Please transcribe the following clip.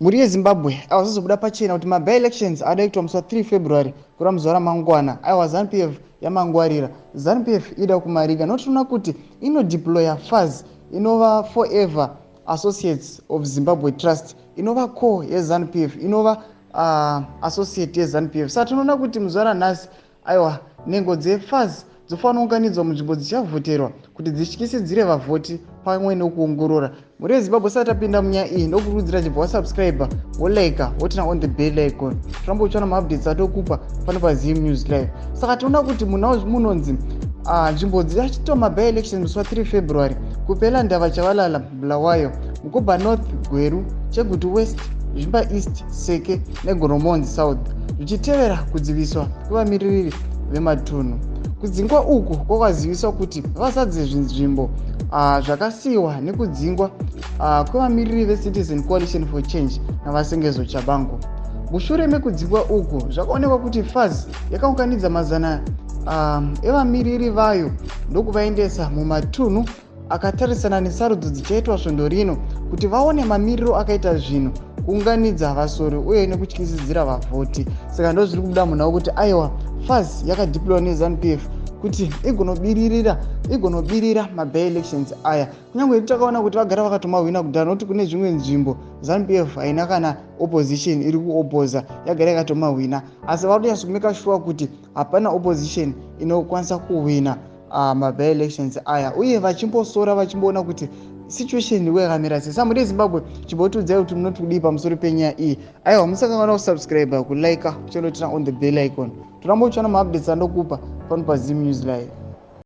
Muri yeZimbabwe avazobuda pachena kuti maby elections ada kuitwa musi wa3 February kura muzuva ramangwana. Aiwa ZANU-PF yamangwarira. ZANU-PF ida kumarika notiona kuti inodeploya FAZ inova Forever Associates of Zimbabwe Trust, inova core yeZANU-PF, inova associate yeZANU-PF. Saka tinoona kuti muzuva ranhasi aiwa nhengo dzeFAZ dzofanira kuunganidzwa munzvimbo dzichavhoterwa kuti dzityisidzire vavhoti pamwe nekuongorora. Muri yeZimbabwe sati tapinda munyaya iyi ndokurudzira chibva wasubscribe wolike wotina on the bell icon. Tirambochiona maupdates atokupa pano paZim News Live. Saka tinoona kuti munonzi nzvimbo dzichitwa maby elections musi wa3 February kupela ndava chavalala Bulawayo, Mukoba North Gweru, Chegutu West, Zvimba East Seke neGoromonzi South, zvichitevera kudziviswa kwevamiriri vematunhu. Kudzingwa uku kwakaziviswa kuti vasadze nzvimbo zvakasiyiwa nekudzingwa kwevamiriri veCitizen Coalition for Change navasengezo Chabangu. Mushure mekudzingwa uku zvakaonekwa kuti FAZ yakaunganidza mazana evamiriri vayo ndokuvaendesa mumatunhu akatarisana nesarudzo dzichaitwa svondo rino kuti vaone mamiriro akaita zvinhu, kuunganidza vasori uye nekutyisidzira vavhoti. Saka ndo zviri kubuda munhau kuti aiwa FAZ yakadeploywa neZANU-PF kuti igonobirira maby elections aya. Kunyange takaona kuti vagara vakatomahwina kudhara, noti kune zvimwe nzvimbo ZANU-PF haina kana opposition iri kuopoza, yagara yakatomahwina, asi vakunyatsa kumeka sure kuti hapana opposition inokwanisa kuhwina maby elections aya, uye vachimbosora vachimboona kuti situation ndiwe yakamira sei. Saka muri yeZimbabwe chimbotiudzai kuti munoti kudii pamusoro penyaya iyi. Aiwa musakangana kusubscribe, kulike, kuchenotina on the bell icon. Tirambochiona maupdates andokupa pano paZim News Live.